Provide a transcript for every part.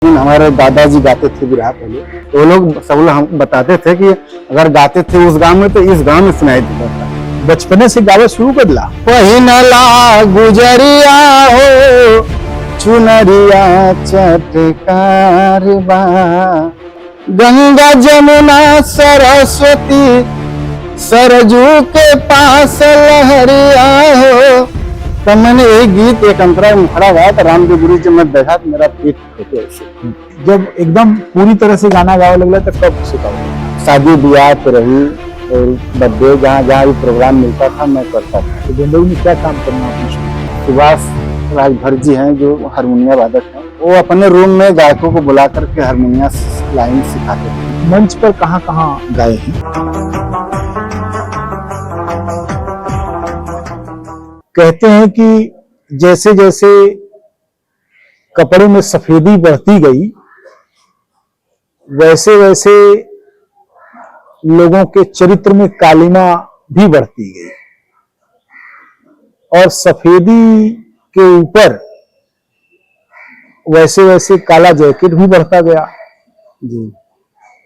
हमारे दादाजी गाते थे बिरहा पहले, तो वो लोग सब लोग हम बताते थे कि अगर गाते थे उस गांव में तो इस गांव में सुनाई देता था। बचपने से गावे शुरू कर ला। पहिनला गुजरिया हो चुनरिया चटकार बा, गंगा जमुना सरस्वती सरजू के पास लहरिया हो। तो मैंने एक गीत एक अंतरा में खड़ा हुआ था, रामदेव गुरु जब मैं बैठा तो मेरा पेट फटे ऐसे। जब एकदम पूरी तरह से गाना गावे लगला तो कब से गावे? शादी ब्याह पे रही और बर्थडे जहाँ जहाँ भी प्रोग्राम मिलता था मैं करता था। तो बंदगी में क्या काम करना आपने? सुभाष राजभर जी हैं जो हारमोनिया वादक हैं, वो अपने रूम में गायकों को बुला करके हारमोनिया लाइन सिखाते थे। मंच पर कहाँ गाए हैं? कहते हैं कि जैसे जैसे कपड़े में सफेदी बढ़ती गई वैसे वैसे लोगों के चरित्र में कालिमा भी बढ़ती गई और सफेदी के ऊपर वैसे वैसे काला जैकेट भी बढ़ता गया। जी,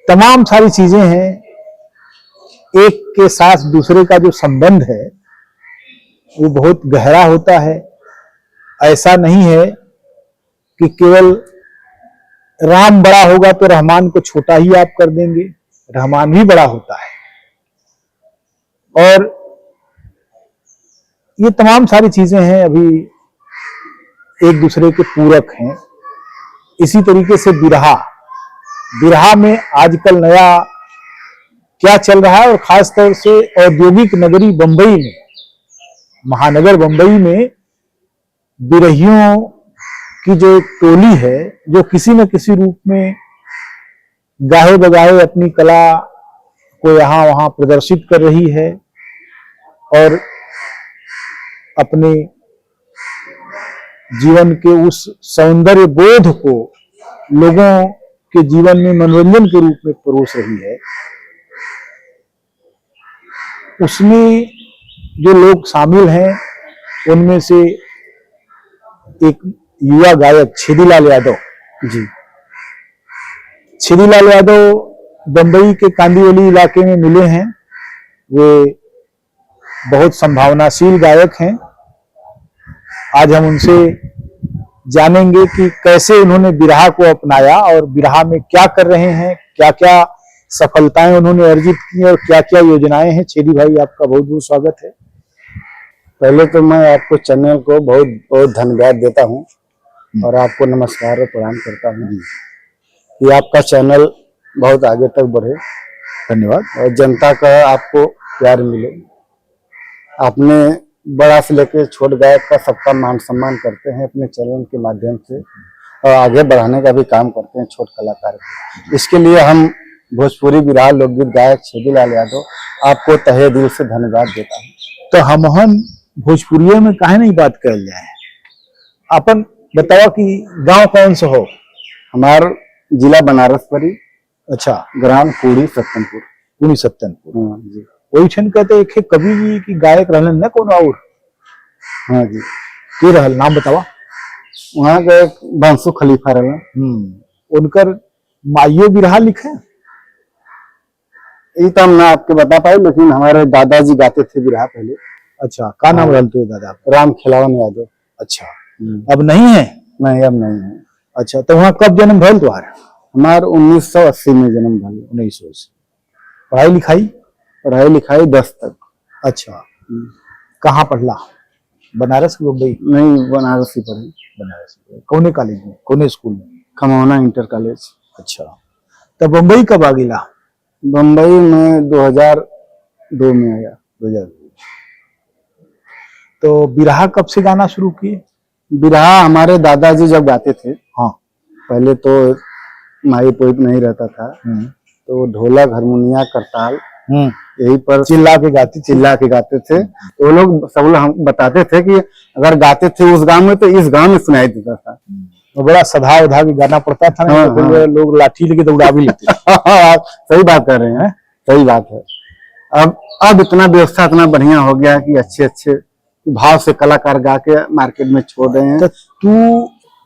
तमाम सारी चीजें हैं। एक के साथ दूसरे का जो संबंध है वो बहुत गहरा होता है। ऐसा नहीं है कि केवल राम बड़ा होगा तो रहमान को छोटा ही आप कर देंगे, रहमान भी बड़ा होता है। और ये तमाम सारी चीजें हैं, अभी एक दूसरे के पूरक हैं। इसी तरीके से बिरहा में आजकल नया क्या चल रहा है और खास तौर से औद्योगिक नगरी बंबई में, महानगर बंबई में बिरहियों की जो एक टोली है जो किसी न किसी रूप में गाहे बगाहे अपनी कला को यहाँ वहां प्रदर्शित कर रही है और अपने जीवन के उस सौंदर्य बोध को लोगों के जीवन में मनोरंजन के रूप में परोस रही है। उसमें जो लोग शामिल हैं उनमें से एक युवा गायक छेदीलाल यादव जी, छेदीलाल यादव बंबई के कांदिवली इलाके में मिले हैं। वे बहुत संभावनाशील गायक हैं। आज हम उनसे जानेंगे कि कैसे उन्होंने बिरहा को अपनाया और बिरहा में क्या कर रहे हैं, क्या क्या सफलताएं उन्होंने अर्जित की और क्या क्या योजनाएं हैं। छेदी भाई, आपका बहुत बहुत स्वागत है। पहले तो मैं आपको चैनल को बहुत बहुत धन्यवाद देता हूँ और आपको नमस्कार और प्रणाम करता हूँ कि आपका चैनल बहुत आगे तक बढ़े। धन्यवाद। और जनता का आपको प्यार मिले। आपने बड़ा से लेकर छोट गायक का सबका मान सम्मान करते हैं अपने चैनल के माध्यम से और आगे बढ़ाने का भी काम करते हैं छोट कलाकार। इसके लिए हम भोजपुरी बिरहा लोकगीत गायक छेदीलाल यादव आपको तहे दिल से धन्यवाद देता हूँ। तो हम भोजपुरिया में काहे नहीं बात कर जाए? अपन बताओ कि गांव कौन सा हो? हमार जिला बनारसपरी, अच्छा, ग्राम कुड़ी सत्तनपुर। कुड़ी सत्तनपुर। हाँ जी, वही छन कहते एक कवि जी की गायक रहलन न कौन और? हाँ जी, के रहल, नाम बतावा। वहाँ का एक बंसु खलीफा रहना। उनकर माइयो बिरहा लिखे? ये तो हम ना आपके बता पाए, लेकिन हमारे दादाजी गाते थे बिरहा पहले। अच्छा, का नाम रहल तो दादा? राम खिलावन यादव। अच्छा, अब नहीं है? नहीं, अब नहीं है। अच्छा, तो वहाँ कब जन्म भइल तुम्हारा? हमार 1980 में जन्म भइल। 1980। पढ़ाई लिखाई? पढ़ाई लिखाई 10 तक। अच्छा, कहाँ पढ़ला? बनारस की बम्बई? नहीं, बनारस ही पढ़ी। बनारस। कौने कॉलेज में, कौने स्कूल में? खमौना इंटर कॉलेज। अच्छा, तो बम्बई कब आ गिला? बम्बई में 2002 में आया। 2002। तो बिरहा कब से गाना शुरू किए? बिरहा हमारे दादाजी जब गाते थे, हाँ, पहले तो माई पोइप नहीं रहता था, तो ढोलक हारमोनिया करताल यही पर चिल्ला के गाते थे। तो वो लोग सब लोग हम बताते थे कि अगर गाते थे उस गांव में तो इस गांव में सुनाई देता था। तो बड़ा सधा उधा के गाना पड़ता था। हाँ, तो फिर लोग लाठी लेके दौड़ा भी लेते। सही बात कर रहे हैं, सही बात है। अब इतना व्यवस्था इतना बढ़िया हो गया कि अच्छे अच्छे भाव से कलाकार गा के मार्केट में छोड़ रहे हैं। तो तू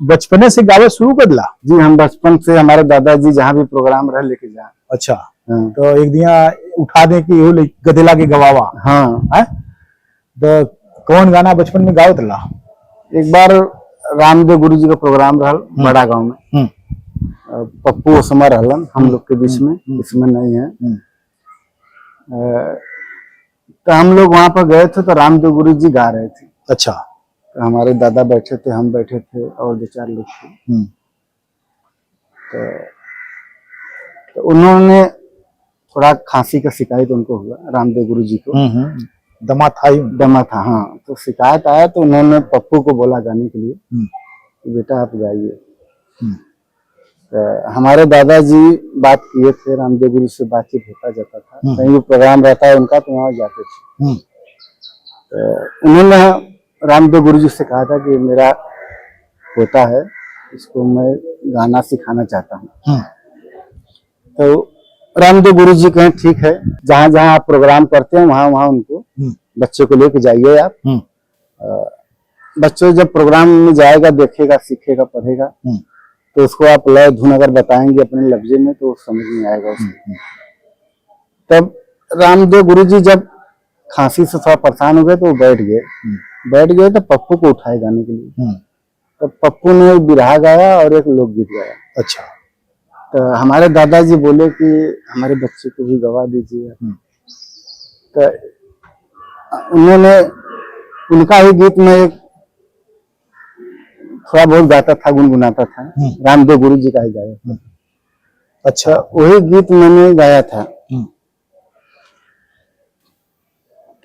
बचपने से गावे शुरू कर ला। जी हम बचपन से हमारे दादाजी जहाँ भी प्रोग्राम रहे लेके जाए। अच्छा, हाँ। तो एक दिया उठा दे कि यो गधेला के गवावा हाँ है। तो कौन गाना बचपन में गावत ला? एक बार रामदेव गुरु जी का प्रोग्राम रहा बड़ा गांव में, पप्पू ओसमा रहलन हम लोग के बीच में, इसमें नहीं है। तो हम लोग वहां पर गए थे तो रामदेव गुरु जी गा रहे थे। अच्छा, तो हमारे दादा बैठे थे, हम बैठे थे और 2-4 लोग थे। तो उन्होंने थोड़ा खांसी का शिकायत उनको हुआ रामदेव गुरु जी को। दमा था ही, दमा था हाँ। तो शिकायत आया तो उन्होंने पप्पू को बोला गाने के लिए कि बेटा आप गाइए। तो हमारे दादाजी बात किए थे, रामदेव गुरु से बातचीत होता जाता था, कहीं भी प्रोग्राम रहता है उनका तो वहाँ जाते थे। तो उन्होंने रामदेव गुरु जी से कहा था कि मेरा पोता है, इसको मैं गाना सिखाना चाहता हूँ। तो रामदेव गुरु जी कहें ठीक है, जहाँ जहाँ आप प्रोग्राम करते हैं वहाँ वहाँ उनको बच्चे को लेके जाइए आप। बच्चों जब प्रोग्राम में जाएगा, देखेगा, सीखेगा, पढ़ेगा, तो उसको आप लय धुन अगर बताएंगे अपने लफ्जे में तो समझ में आएगा उसको। तब रामदेव गुरु जी जब खांसी से थोड़ा परेशान हो गए तो वो बैठ गए तो पप्पू को उठाए गाने के लिए। तो पप्पू ने बिरहा गाया और एक लोकगीत गाया। अच्छा, तो हमारे दादाजी बोले कि हमारे बच्चे को भी गवा दीजिए। तो उन्होंने उनका ही गीत में एक थोड़ा बहुत गाता था, गुनगुनाता था, रामदेव गुरु जी का ही गाया। अच्छा, वही गीत मैंने गाया था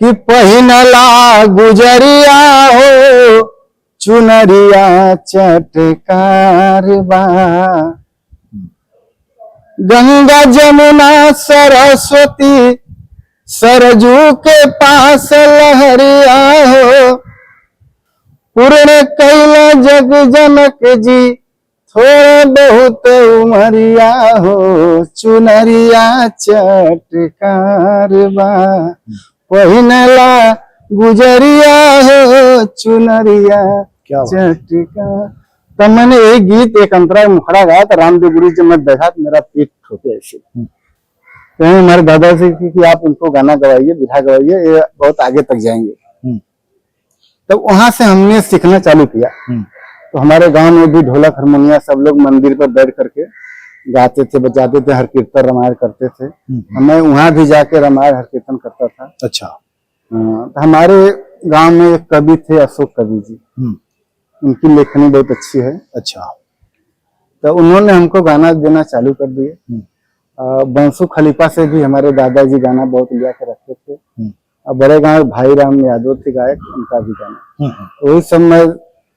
कि पहिनला गुजरिया हो चुनरिया चटकार बा, गंगा जमुना सरस्वती सरजू के पास लहरिया हो, पूर्ण कैला जग जनक जी थोड़ा बहुत उमरिया हो, चुनरिया चटकार बा, पहिनला गुजरिया हो चुनरिया चटकार। तब मैंने एक गीत एक अंतरा मुखड़ा गाया था। रामदेव गुरु जी मैं बैठा तो मेरा पेट ठोके ऐसे। तो हमारे दादा से कि आप उनको गाना गवाइए, बिरहा गवाइए, ये बहुत आगे तक जाएंगे। तो वहां से हमने सीखना चालू किया। तो हमारे गांव में भी ढोलक हारमोनिया सब लोग मंदिर पर बैठ करके गाते थे, बजाते थे, हर कीर्तन रामायण करते थे। मैं वहां भी जाके रामायण हर कीर्तन करता था। अच्छा, तो हमारे गांव में एक कवि थे अशोक कवि जी, उनकी लेखनी बहुत अच्छी है। अच्छा, तो उन्होंने हमको गाना देना चालू कर दिए। बंसू खलीफा से भी हमारे दादाजी गाना बहुत लिया के रखते थे। और बड़े गांव भाई राम यादव थे गायक, उनका भी गाना। तो वही सब मैं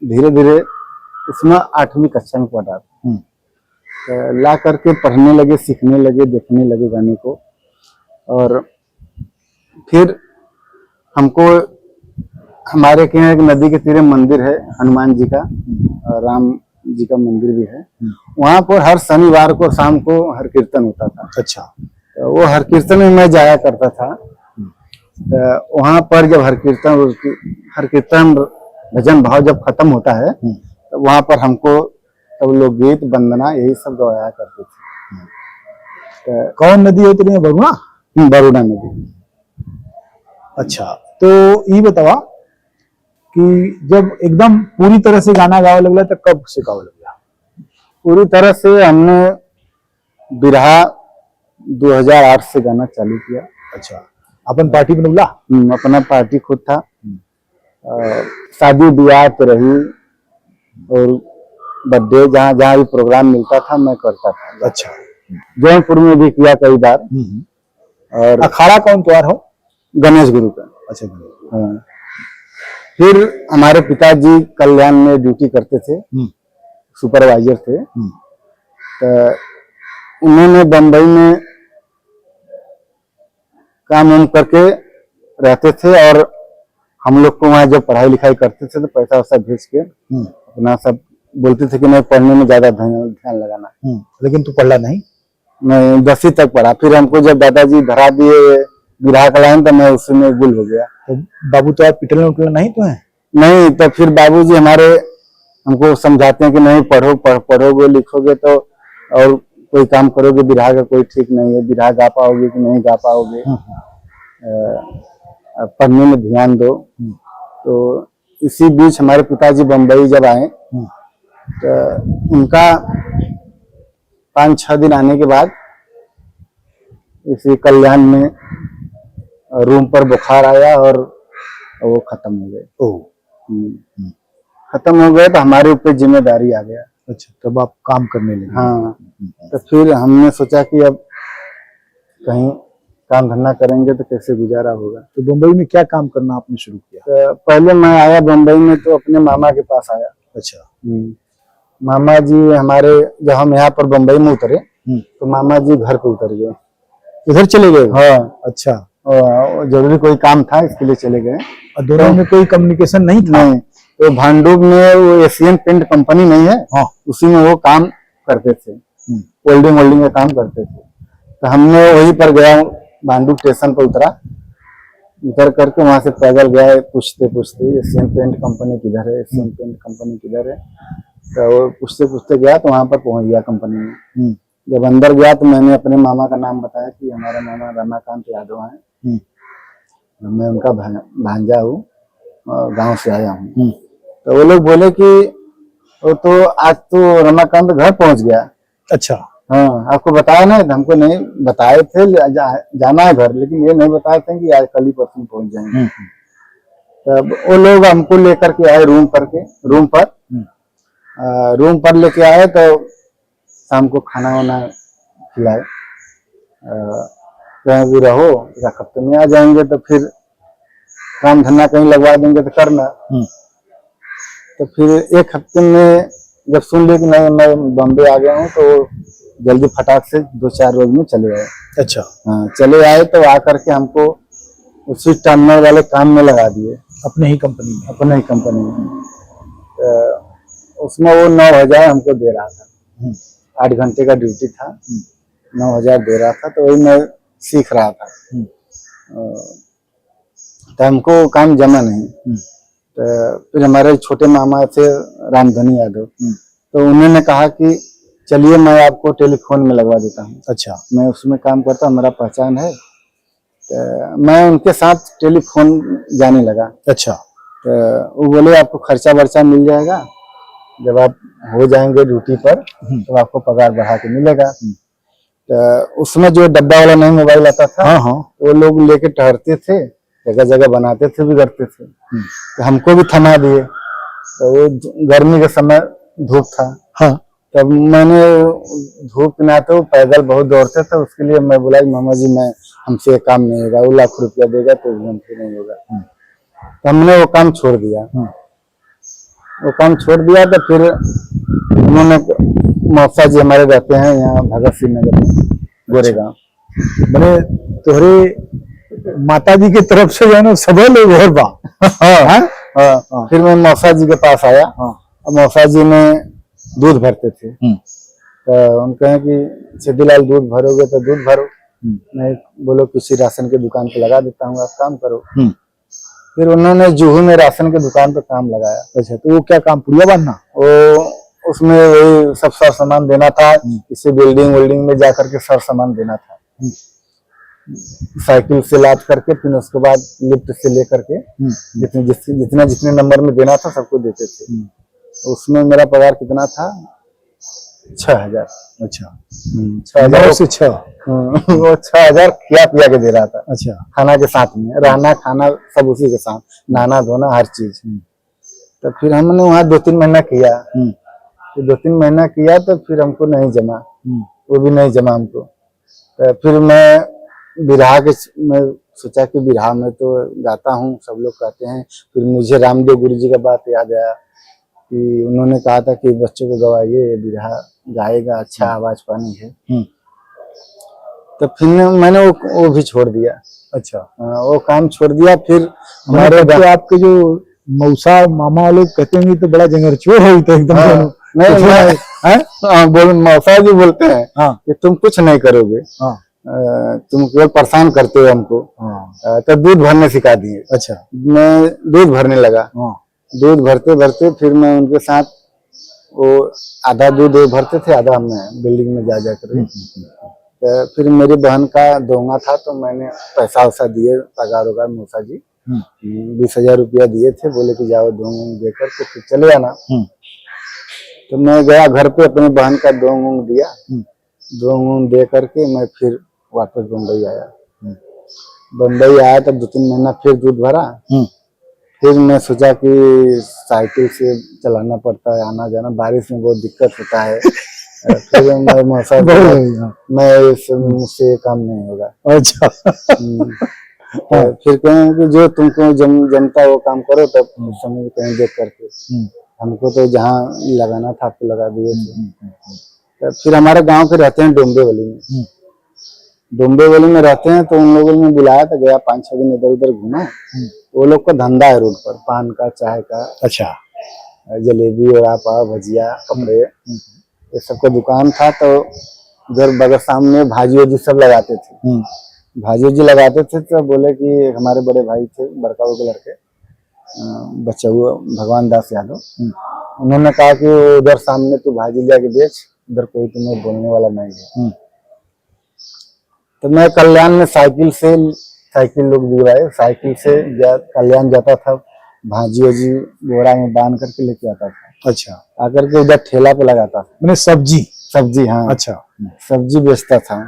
धीरे धीरे उसमें 8वीं कक्षा में पढ़ा था। तो ला करके पढ़ने लगे, सीखने लगे, देखने लगे गाने को। और फिर हमको हमारे के यहाँ एक नदी के तीरे मंदिर है हनुमान जी का, राम जी का मंदिर भी है। वहां पर हर शनिवार को शाम को हर कीर्तन होता था। अच्छा, तो वो हर कीर्तन में मैं जाया करता था। तो वहां पर जब हर कीर्तन भजन भाव जब खत्म होता है तो वहां पर हमको सब लोग गीत वंदना यही सब गवाया करते थे। तो कौन नदी होती है? बरुणा? बरुणा नदी। अच्छा, तो ये बतावा कि जब एकदम पूरी तरह से गाना गावे लगला तो कब से गावे लगला? पूरी तरह से हमने बिरहा 2008 से गाना चालू किया। अच्छा, अपन पार्टी बनवला? अपना पार्टी खुद था। शादी ब्याह तो रही और बर्थडे जहाँ जहाँ भी प्रोग्राम मिलता था मैं करता था। अच्छा, जौनपुर में भी किया कई बार। और अखाड़ा कौन त्योहार हो? गणेश गुरु का। अच्छा, हाँ। फिर हमारे पिताजी कल्याण में ड्यूटी करते थे, सुपरवाइजर थे। तो उन्होंने बंबई में काम वाम करके रहते थे और हम लोग को वहाँ जब पढ़ाई लिखाई करते थे तो पैसा वैसा भेज के अपना सब बोलते थे कि मैं पढ़ने में ज्यादा ध्यान लगाना। लेकिन तू पढ़ला नहीं? मैं 10वीं तक पढ़ा। फिर हमको जब दादाजी धरा दिए बिरहा का लाइन तो मैं उसमें गुल हो गया। तो बाबू तो आप पिटल उठल नहीं तो है? नहीं, तो फिर बाबूजी हमारे हमको समझाते हैं कि नहीं पढ़ो, पढ़ोगे लिखोगे तो और कोई काम करोगे, बिरहा का कोई ठीक नहीं है, बिरहा गा पाओगे कि नहीं गा पाओगे, पढ़ने में ध्यान दो। तो इसी बीच हमारे पिताजी बम्बई जब आए तो उनका 5-6 दिन आने के बाद इसी कल्याण में रूम पर बुखार आया और वो खत्म हो गए। खत्म हो गए तो हमारे ऊपर जिम्मेदारी आ गया। अच्छा, तब आप काम करने लगे? हाँ, तो फिर हमने सोचा कि अब कहीं काम धंधा करेंगे तो कैसे गुजारा होगा। तो बम्बई में क्या काम करना आपने शुरू किया? तो पहले मैं आया बम्बई में तो अपने मामा के पास आया। अच्छा। मामा जी हमारे, जब हम यहाँ पर बम्बई में उतरे तो मामा जी घर पे उतर गए, इधर चले गए? हाँ। अच्छा। जरूरी कोई काम था इसके लिए चले गए। और दोनों में कोई कम्युनिकेशन नहीं था? नहीं। तो भांडुप में वो एशियन पेंट कंपनी नहीं है, हाँ, उसी में वो काम करते थे, वेल्डिंग का काम करते थे। तो हमने वहीं पर गया, भांडुप स्टेशन पर उतर करके वहां से पैदल गया, पूछते पूछते एशियन पेंट कंपनी किधर है, एशियन पेंट कंपनी किधर है। तो वो पूछते पूछते गया तो वहां पर पहुंच गया कंपनी में। जब अंदर गया तो मैंने अपने मामा का नाम बताया कि हमारा मामा रमाकांत यादव है, मैं उनका भांजा हूँ, गांव से आया हूँ। तो वो लोग बोले कि वो तो आज तो रमाकांत घर पहुंच गया। अच्छा। हाँ, आपको बताया नहीं? हमको नहीं बताए थे, जाना है घर, लेकिन ये नहीं बताए थे कि आज कल ही परसों पहुंच जाएंगे। तब वो लोग हमको लेकर के आए रूम पर लेके आए तो शाम को खाना वाना खिलाए, कहीं भी रहो, 1 हफ्ते में आ जाएंगे तो फिर काम धंधा कहीं लगवा देंगे तो करना। तो फिर 1 हफ्ते में जब सुन लिया कि नहीं मैं बॉम्बे आ गया हूँ तो जल्दी फटाक से 2-4 रोज में चले आए। अच्छा। हाँ, चले आए तो आकर के हमको उसी टर्मिनल वाले काम में लगा दिए, अपने ही कंपनी में? अपने ही कंपनी में। तो उसमें वो 9,000 हमको दे रहा था, 8 घंटे का ड्यूटी था, 9,000 दे रहा था। तो वही मैं सीख रहा था, तो हमको काम जमा नहीं। तो फिर हमारे छोटे मामा थे रामधनी यादव, तो उन्होंने कहा कि चलिए मैं आपको टेलीफोन में लगवा देता हूँ। अच्छा। मैं उसमें काम करता हूँ, मेरा पहचान है। तो मैं उनके साथ टेलीफोन जाने लगा। अच्छा। तो वो बोले आपको खर्चा वर्चा मिल जाएगा, जब आप हो जाएंगे ड्यूटी पर तो आपको पगार बढ़ा के मिलेगा। तो उसमें जो डब्बा वाला नहीं मोबाइल आता था, हाँ, वो लोग लेके ठहरते थे, जगह जगह बनाते थे, बिगड़ते थे। तो हमको भी थमा दिए। तो वो गर्मी के समय धूप था। हाँ। तब मैंने धूप में आते पैदल बहुत दौड़ते थे, उसके लिए मैं बोला मामा जी मैं हमसे ये काम नहीं होगा, वो लाख रुपया देगा तो हमसे नहीं होगा। तो हमने वो काम छोड़ दिया। तो फिर उन्होंने, मौसा जी हमारे रहते हैं यहाँ भगत सिंह नगर में, गोरेगांव। मैंने तोहरे माता जी की तरफ से जानो सब लोग और बा। हाँ। फिर मैं मौसा जी के पास आया। मौसा जी ने दूध भरते थे। तो उन कहे कि सिद्धिलाल दूध भरोगे तो दूध भरो, नहीं बोलो किसी राशन की दुकान पे लगा देता हूँ, आप काम करो। फिर उन्होंने जुहू में राशन की दुकान पे काम लगाया। अच्छा, तो वो क्या काम, पुड़िया बांधना? वो उसमें वही सब सार सामान देना था, किसी बिल्डिंग में जाकर के सार सामान देना था, साइकिल से लाद करके, फिर उसके बाद लिफ्ट से लेकर के जितने नंबर में देना था सबको देते थे। उसमें मेरा पगार कितना था? 6,000। अच्छा, 6,000 से 6। वो 6,000 खिया पिया के दे रहा था। अच्छा, खाना के साथ में, रहना खाना सब उसी के साथ, नहाना धोना हर चीज। तो फिर हमने वहाँ 2-3 महीना किया। 2-3 महीना किया तो फिर हमको नहीं जमा, वो भी नहीं जमा हमको। तो फिर मैं बिरहा के, मैं सोचा कि बिरहा में तो गाता हूँ, सब लोग कहते हैं। फिर मुझे रामदेव गुरु जी का बात याद आया कि उन्होंने कहा था कि बच्चों को गवाइए, बिरहा गाएगा, अच्छा आवाज पानी है। तो फिर मैंने वो भी छोड़ दिया। अच्छा, वो काम छोड़ दिया। फिर हमारे आपके जो मौसा मामा लोग कहते हैं तो बड़ा जंगरचोर हो तो एकदम। नहीं, बोल मौसा जी बोलते हैं कि तुम कुछ नहीं करोगे, तुम केवल परेशान करते हो हमको। तो दूध भरने सिखा दिए। अच्छा, मैं दूध भरने लगा। दूध भरते भरते फिर मैं उनके साथ वो आधा दूध वो भरते थे, आधा मैं बिल्डिंग में जा कर। तो फिर मेरी बहन का दोंगा था, तो मैंने पैसा वैसा दिए, पगार वगार मौसा जी 20,000 रुपया दिए थे, बोले कि जाओ दोंग देकर के फिर चले आना। तो मैं गया घर पे, अपनी बहन का दोंग दिया, दोंग दे करके मैं फिर वापस बम्बई आया। बम्बई आया तो 2-3 महीना फिर दूध भरा। फिर मैं सोचा कि साइकिल से चलाना पड़ता है, आना जाना, बारिश में बहुत दिक्कत होता है। फिर मैं मौसा मैं मुझसे काम नहीं होगा। अच्छा। तो फिर कहें कि जो तुमको जमता वो काम करो, तब उस समय कहीं देख करके हमको तो जहाँ लगाना था आपको लगा दिए थे। तो फिर हमारे गांव के रहते हैं डोंबिवली में, डोंबिवली में रहते हैं, तो उन लोगों ने बुलाया तो गया, 5-6 दिन इधर उधर घूमा। वो लोग का धंधा है रोड पर, पान का, चाय का, अच्छा, जलेबी वड़ा पाव भजिया कपड़े ये सब का दुकान था। तो उधर बगल सामने भाजी वजी सब लगाते थे, भाजी वजी लगाते थे। तो बोले कि हमारे बड़े भाई थे, बड़का के लड़के, बच्चा हुआ भगवान दास यादव, उन्होंने कहा कि उधर सामने तू भाजी जाके बेच, उधर कोई तुम्हें बोलने वाला नहीं है। तो मैं कल्याण में साइकिल लोग दिलवाए, साइकिल से कल्याण जाता था, भाजी वजी बोरा में बांध करके लेके आता था। अच्छा, आकर के उधर ठेला पे लगाता था, मैंने सब्जी, हाँ, अच्छा, सब्जी बेचता था।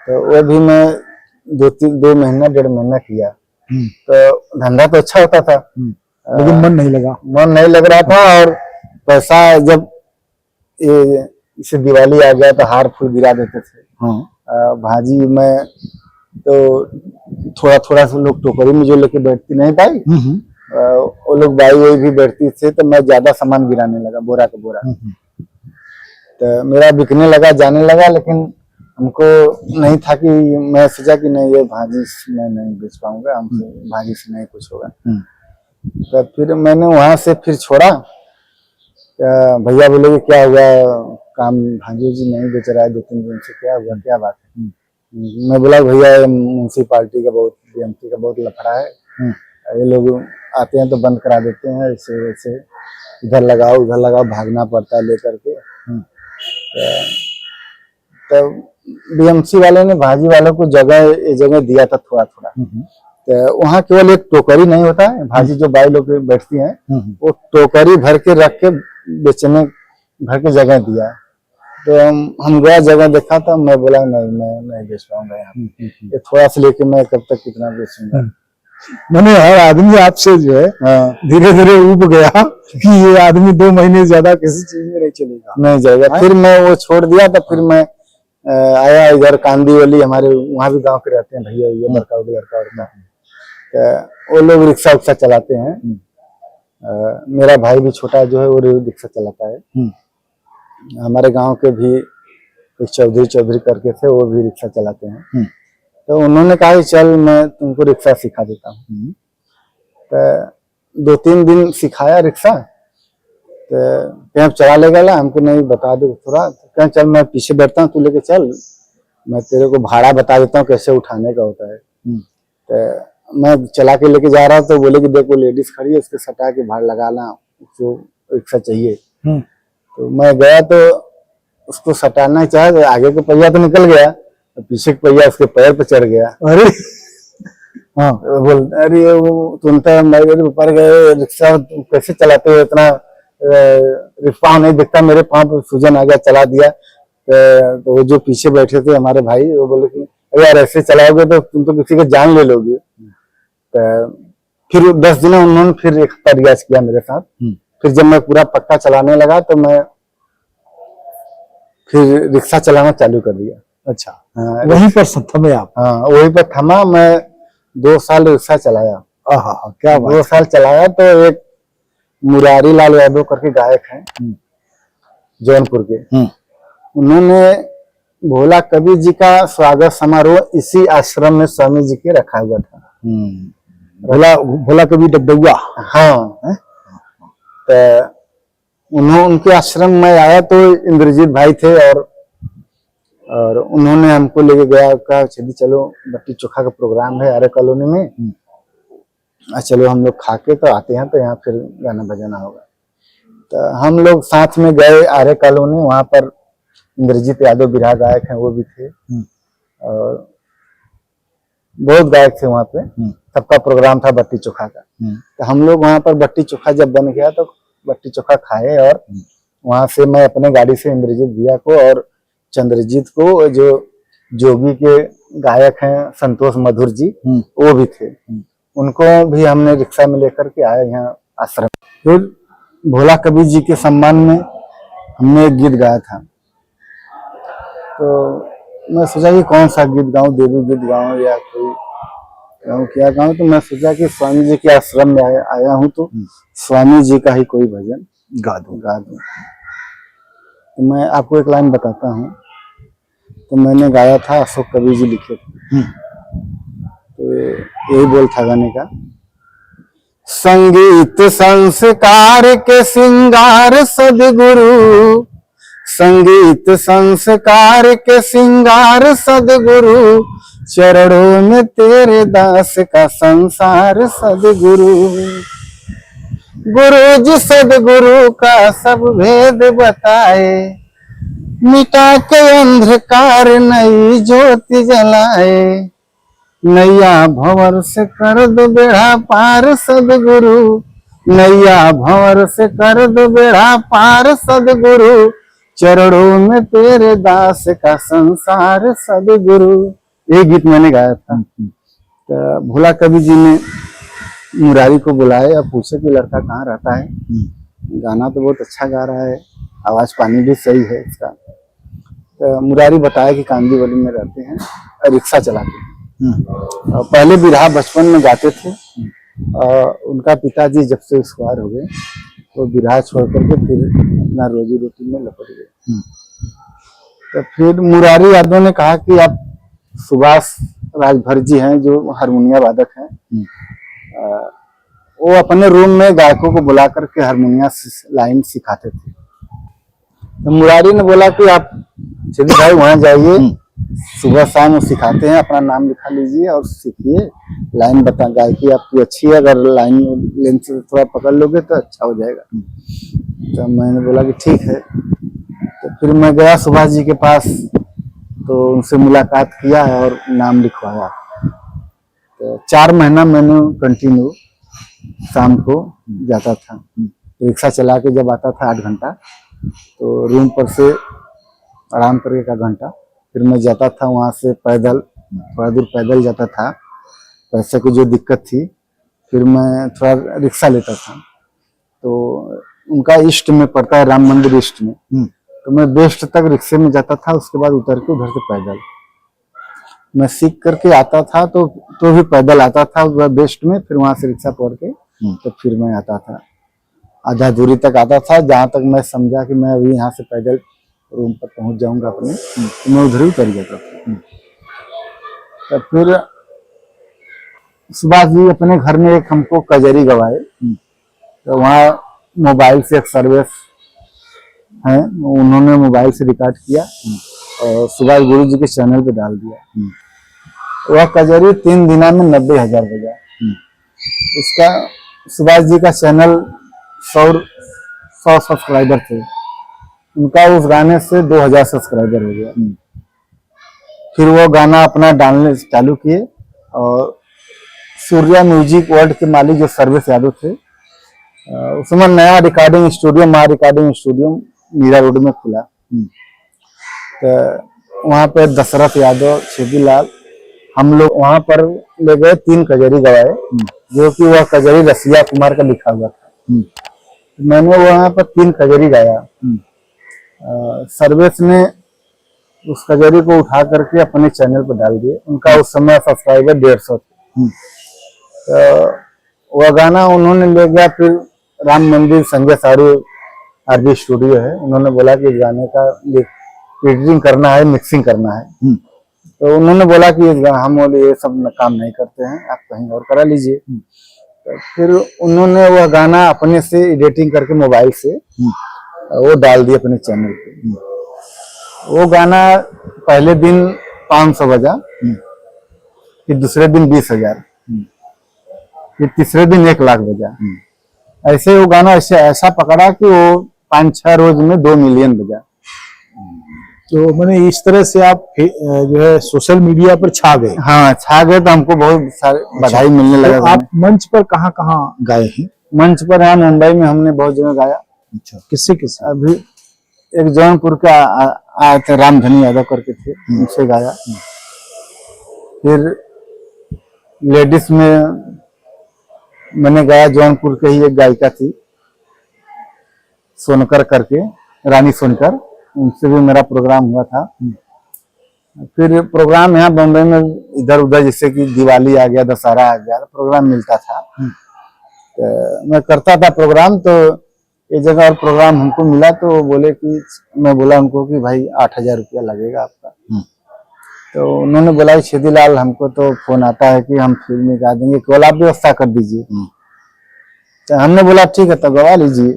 तो वो भी मैं 2 महीना 1.5 महीना किया। तो धंधा तो अच्छा होता था, लेकिन मन नहीं लग रहा था। और पैसा जब ये इसे दिवाली आ गया तो हार फूल गिरा देते थे। भाजी में तो थोड़ा थोड़ा से लोग टोकरी में जो लेके बैठती नहीं भाई, वो लोग बाई वही भी बैठती थे। तो मैं ज्यादा सामान गिराने लगा, बोरा का बोरा। तो मेरा बिकने लगा, जाने लगा, लेकिन हमको नहीं था कि मैं सोचा कि नहीं ये भाजी मैं नहीं बेच पाऊंगा, हमसे भाजी से नहीं कुछ होगा। तो फिर मैंने वहां से फिर छोड़ा। भैया बोले कि क्या हुआ, काम भाजी जी नहीं बेच रहा है 2-3 दिन से, क्या हुआ, क्या बात है? मैं बोला भैया म्यूनसिपालिटी का बहुत, बीएमसी का बहुत लफड़ा है, ये लोग आते हैं तो बंद करा देते हैं, ऐसे वैसे, इधर लगाओ भागना पड़ता है लेकर के। तो बीएमसी वाले ने भाजी वालों को जगह दिया था थोड़ा थोड़ा। तो वहाँ केवल एक टोकरी नहीं होता है, भाजी जो बाई लोग बैठती हैं, वो टोकरी भर के रख के बेचने भर के जगह दिया। तो हम गया, जगह देखा था, मैं बोला नहीं, मैं नहीं बेच पाऊंगा यहाँ, ये थोड़ा सा लेके मैं कब तक कितना बेचूंगा। मैंने हर आदमी आपसे जो है धीरे धीरे उब गया कि ये आदमी 2 महीने ज्यादा किसी चीज में नहीं जाएगा। फिर मैं वो छोड़ दिया। तो फिर मैं आया इधर कांदीवली, हमारे वहाँ भी गांव के रहते हैं भैया, ये बड़का लड़का उड़का, तो वो लोग रिक्शा उक्सा चलाते हैं। मेरा भाई भी छोटा जो है वो रिक्शा चलाता है। हमारे गांव के भी एक चौधरी करके थे, वो भी रिक्शा चलाते हैं। तो उन्होंने कहा कि चल मैं तुमको रिक्शा सिखा देता हूँ। तो 2-3 दिन सिखाया रिक्शा। तो कहीं चला लेगा ला, हमको नहीं बता दो थोड़ा, तो कहीं चल मैं पीछे बैठता हूँ, तू लेके चल, मैं तेरे को भाड़ा बता देता हूँ कैसे उठाने का होता है। तो मैं चला के लेके जा रहा तो बोले कि देखो लेडीज खड़ी है, उसके सटा के भाड़ लगाना, उसको रिक्शा चाहिए। तो मैं गया तो उसको सटाना चाहे, तो आगे का पहिया तो निकल गया, तो पीछे का पहिया उसके पैर पे चढ़ गया। अरे बोल, अरे तुम तो मेरे ऊपर गए, रिक्शा कैसे चलाते हो, इतना पाँव नहीं दिखता, मेरे पाँव पे सूजन आ गया, चला दिया। तो वो जो पीछे बैठे थे हमारे भाई, वो बोले कि अरे यार ऐसे चलाओगे तो तुम तो किसी का जान ले लोगे। तो फिर 10 दिन उन्होंने फिर एक हफ्ता रियाज किया मेरे साथ। फिर जब मैं पूरा पक्का चलाने लगा तो मैं फिर रिक्शा चलाना चालू कर दिया। अच्छा, वहीं पर थमे आप? हाँ, वहीं पर थमा। मैं 2 साल रिक्शा चलाया। क्या बात। 2 साल चलाया। तो एक मुरारी लाल यादव करके गायक हैं जौनपुर के, उन्होंने भोला कबीर जी का स्वागत समारोह इसी आश्रम में स्वामी जी के रखा हुआ था। भोला कबीर डगडुआ। हाँ। तो उनके आश्रम में आया तो इंद्रजीत भाई थे, और उन्होंने हमको लेके गया, कहा चलो बट्टी चोखा का प्रोग्राम है आर्य कॉलोनी में, चलो हम लोग खा के तो आते हैं, तो यहाँ फिर गाना बजाना होगा। तो हम लोग साथ में गए आर्य कॉलोनी, वहां पर इंद्रजीत यादव बिरहा गायक हैं, वो भी थे और बहुत गायक थे वहां पे। सबका प्रोग्राम था बट्टी चोखा का। तो हम लोग वहां पर बट्टी चोखा जब बन गया तो बट्टी चोखा खाए और वहां से मैं अपने गाड़ी से इंद्रजीत भैया को और चंद्रजीत को, जो जोगी के गायक हैं संतोष मधुर जी, वो भी थे, उनको भी हमने रिक्शा में लेकर के आए यहाँ आश्रम। फिर भोला कबीर जी के सम्मान में हमने एक गीत गाया था। तो मैं सोचा कि कौन सा गीत गाऊं, देवी गीत गाऊं या कोई गाऊं, क्या गाऊं। तो मैं सोचा कि स्वामी जी के आश्रम में आया हूं तो स्वामी जी का ही कोई भजन गा दूं। तो मैं आपको एक लाइन बताता हूँ। तो मैंने गाया था, अशोक कबीर जी लिखे थे। तो यही बोल था गाने का। संगीत संस्कार के सिंगार सदगुरु, संगीत संस्कार के सिंगार सदगुरु, चरणों में तेरे दास का संसार सदगुरु। गुरु जी सदगुरु का सब भेद बताए, मिटा के अंधकार नई ज्योति जलाए, नैया भंवर से कर दो बेड़ा पार सदगुरु, नैया भंवर से कर दो बेड़ा पार सदगुरु, चरणों में तेरे दास का संसार सदगुरु। ये गीत मैंने गाया था। तो भोला कबीर जी ने मुरारी को बुलाए और पूछे कि लड़का कहाँ रहता है। गाना तो बहुत अच्छा गा रहा है, आवाज पानी भी सही है इसका। तो मुरारी बताया कि कांदीवली में रहते हैं और रिक्शा चलाते हैं। पहले बिरहा बचपन में गाते थे और उनका पिताजी जब से एक्सपायर हो गए तो बिरहा छोड़ करके फिर अपना रोजी रोटी में लपट गए। तो फिर मुरारी यादव ने कहा कि आप सुभाष राजभर जी हैं जो हारमोनिया वादक हैं, वो अपने रूम में गायकों को बुला करके हारमोनिया लाइन सिखाते थे। तो मुरारी ने बोला कि आप चलिए भाई वहां जाइए, सुबह शाम वो सिखाते हैं, अपना नाम लिखा लीजिए और सीखिए, लाइन बता, गायकी आपकी अच्छी है, अगर लाइन लेन से थोड़ा पकड़ लोगे तो अच्छा हो जाएगा। तो मैंने बोला कि ठीक है। तो फिर मैं गया सुभाष जी के पास, तो उनसे मुलाकात किया और नाम लिखवाया। तो 4 महीना मैंने कंटिन्यू शाम को जाता था, रिक्शा चला के जब आता था 8 घंटा, तो रूम पर से आराम करके 1 घंटा, फिर मैं जाता था वहां से पैदल, थोड़ा दूर पैदल जाता था। पैसे की जो दिक्कत थी, फिर मैं थोड़ा रिक्शा लेता था। तो उनका ईस्ट में पड़ता है, राम मंदिर ईस्ट में, तो मैं बेस्ट तक रिक्शे में जाता था, उसके बाद उतर के उधर से पैदल मैं सीख करके आता था। तो भी पैदल आता था बेस्ट में, फिर वहां से रिक्शा पकड़ के तो फिर मैं आता था, आधा दूरी तक आता था, जहां तक मैं समझा कि मैं अभी यहाँ से पैदल रूम पर पहुंच जाऊंगा अपने, तो मैं उधर ही उतर जाता था। तो फिर सुभाष जी अपने घर में एक हमको कजरी गवाए। तो वहाँ मोबाइल से एक सर्विस है, उन्होंने मोबाइल से रिकॉर्ड किया और सुभाष गुरु जी के चैनल पे डाल दिया। वह कजरी 3 दिना में 90,000 बजा। उसका सुभाष जी का चैनल 100 सब्सक्राइबर थे, उनका उस गाने से 2000 सब्सक्राइबर हो गया। फिर वो गाना अपना डालने चालू किए और सूर्या म्यूजिक वर्ल्ड के मालिक जो सर्विस यादव थे, उसमें नया रिकॉर्डिंग स्टूडियो, महा रिकॉर्डिंग स्टूडियो मीरा रोड में खुला। तो वहाँ पे दशरथ यादव, छेदी लाल, हम लोग वहाँ पर ले गए, 3 कजरी गवाए, जो कि वह कजरी रसिया कुमार का लिखा हुआ था। मैंने वहाँ पर 3 कजरी गाया। सर्विस ने उस कजरी को उठा करके अपने चैनल पर डाल दिए। उनका उस समय सब्सक्राइबर 150 थे। तो वह गाना उन्होंने ले गया, फिर राम मंदिर संजय सारू आरबी स्टूडियो है, उन्होंने बोला कि इस गाने का एडिटिंग करना है, मिक्सिंग करना है। तो उन्होंने बोला कि हम बोले ये सब काम नहीं करते हैं, आप कहीं और करा लीजिए। तो फिर उन्होंने वह गाना अपने से एडिटिंग करके मोबाइल से वो डाल दिए अपने चैनल पे। वो गाना पहले दिन 500 बजा, फिर दूसरे दिन 20,000, फिर तीसरे दिन 1 लाख बजा। ऐसे वो गाना ऐसे ऐसा पकड़ा कि वो 5-6 रोज में 2 मिलियन बजा। तो मैंने इस तरह से आप जो है सोशल मीडिया पर छा गए। हाँ, छा गए तो हमको बहुत सारे बधाई मिलने लगा। तो आप मंच पर कहाँ कहाँ गाए हैं? मंच पर यहाँ मुंबई में हमने बहुत जगह गाया। अच्छा, किससे किससे? अभी एक जौनपुर का आए थे, रामधनी यादव करके थे, उनसे गाया। फिर लेडीज में मैंने गाया, जौनपुर के ही एक गायिका थी सोनकर करके, रानी सोनकर, उनसे भी मेरा प्रोग्राम हुआ था। फिर प्रोग्राम यहाँ बॉम्बे में इधर उधर, जैसे कि दिवाली आ गया, दशहरा आ गया, प्रोग्राम मिलता था। तो मैं करता था प्रोग्राम। तो एक जगह और प्रोग्राम हमको मिला, तो वो बोले कि, मैं बोला उनको कि भाई 8,000 रुपया लगेगा आपका। तो उन्होंने बोला कि छेदीलाल, हमको तो फोन आता है कि हम फिल्म में गा देंगे, केवल आप व्यवस्था कर दीजिए। तो हमने बोला ठीक है, तो गवा लीजिए।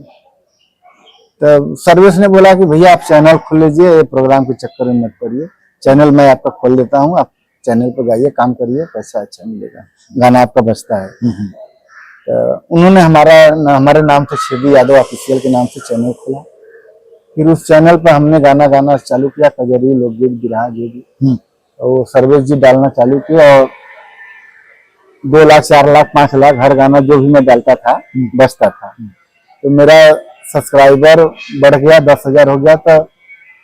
तो सर्विस ने बोला कि भैया आप चैनल खोल लीजिए, ये प्रोग्राम के चक्कर में मत पड़िए, चैनल मैं आपका खोल देता हूँ, आप चैनल पर गाइए, काम करिए, पैसा अच्छा मिलेगा, गाना आपका बजता है। तो उन्होंने हमारे नाम से छेदी यादव ऑफिशियल के नाम से चैनल खोला। फिर उस चैनल पर हमने गाना गाना चालू किया, कजरी, लोकगीत, बिरहा, जो भी। वो सर्विस जी डालना चालू किया, और 2 लाख, 4 लाख, 5 लाख हर गाना जो भी मैं डालता था बजता था। तो मेरा सब्सक्राइबर बढ़ गया, 10,000 हो गया। तो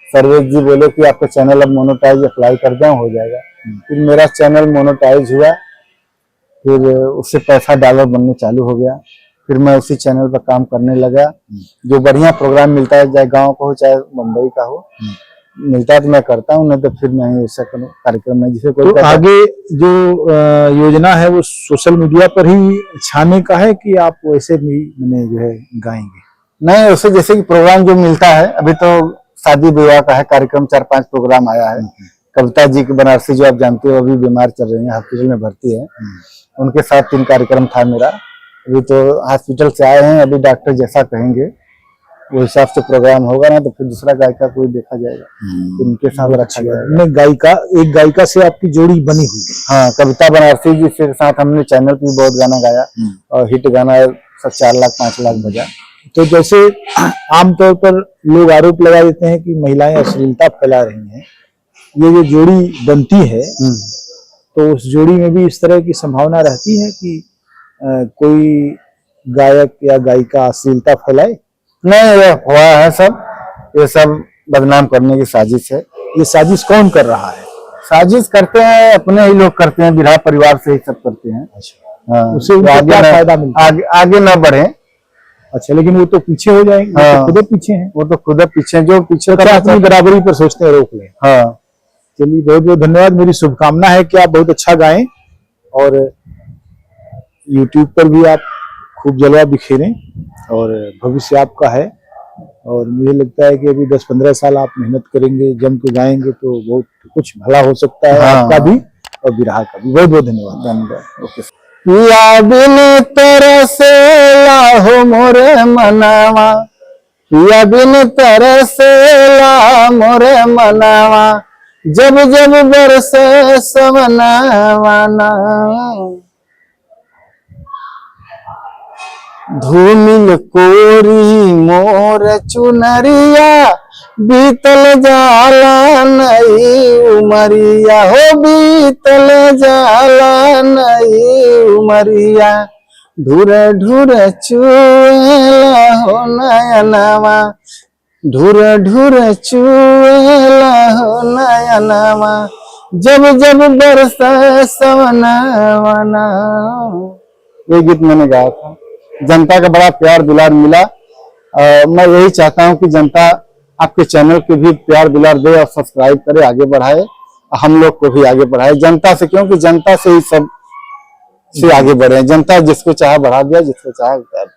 सर्वेश जी बोले कि आपका चैनल अब मोनेटाइज अप्लाई कर दें, हो जाएगा। फिर मेरा चैनल मोनेटाइज हुआ, फिर उससे पैसा डॉलर बनने चालू हो गया। फिर मैं उसी चैनल पर काम करने लगा। जो बढ़िया प्रोग्राम मिलता है, चाहे गांव का हो चाहे मुंबई का हो, मिलता है तो मैं करता हूँ, नहीं तो फिर नहीं ऐसा कार्यक्रम है जिसे कोई। तो आगे जो योजना है वो सोशल मीडिया पर ही छाने का है कि आप वैसे भी मैंने जो है गाएंगे? नहीं, उससे जैसे कि प्रोग्राम जो मिलता है, अभी तो शादी विवाह का है कार्यक्रम, 4-5 प्रोग्राम आया है। कविता जी की बनारसी जो आप जानते हो, अभी बीमार चल रही है, हॉस्पिटल में भर्ती है, उनके साथ 3 कार्यक्रम था मेरा। अभी तो हॉस्पिटल से आए हैं, अभी डॉक्टर जैसा कहेंगे वो हिसाब से प्रोग्राम होगा, ना तो फिर दूसरा गायिका कोई देखा जाएगा, उनके साथ रखा जाएगा। एक गायिका से आपकी जोड़ी बनी हुई है? हाँ, कविता बनारसी जी के साथ हमने चैनल पे बहुत गाना गाया, और हिट गाना 4 लाख 5 लाख बजा। तो जैसे आमतौर पर लोग आरोप लगा देते हैं कि महिलाएं अश्लीलता फैला रही हैं, ये जो जोड़ी बनती है तो उस जोड़ी में भी इस तरह की संभावना रहती है कि कोई गायक या गायिका अश्लीलता फैलाए? नहीं, ये हुआ है सब, ये सब बदनाम करने की साजिश है। ये साजिश कौन कर रहा है? साजिश करते हैं अपने ही लोग करते हैं, बिरहा परिवार से ही सब करते हैं। अच्छा, हाँ, उससे उनको क्या फायदा मिलता है? आगे ना बढ़े। अच्छा, लेकिन वो तो पीछे हो जाएंगे। हाँ, तो खुद पीछे हैं। वो तो खुद पीछे, जो पीछे अपनी बराबरी पर सोचते हैं, रोक लें। हाँ, चलिए, बहुत बहुत धन्यवाद। मेरी शुभकामना है कि आप बहुत अच्छा गाएं, और YouTube पर भी आप खूब जलवा बिखेरें, और भविष्य आपका है। और मुझे लगता है कि अभी 10-15 साल आप मेहनत करेंगे, जम के गाएंगे, तो बहुत कुछ भला हो सकता है। हाँ, आपका भी और बिरहा का भी। बहुत बहुत धन्यवाद। धन्यवाद। ओके। पिया बिन तरसेला हो मोरे मनावा, पिया बिन तरसेला मोरे मनावा, जब जब बरसे सवनावा ना, धूमिल कोरी मोर चुनरिया, बीतल जाला नई उमरिया, हो बीतल जाला नई उमरिया, ढूर ढूर चुएला हो नयनवा, ढूर ढूर चुएला हो नयनवा, जब जब बरसा सवनावा ना। ये गीत मैंने गाया था। जनता का बड़ा प्यार दुलार मिला। मैं यही चाहता हूं कि जनता आपके चैनल के भी प्यार दुलार दे और सब्सक्राइब करे, आगे बढ़ाए, हम लोग को भी आगे बढ़ाए जनता से, क्योंकि जनता से ही सब से आगे बढ़े। जनता जिसको चाहे बढ़ा दिया, जिसको चाहे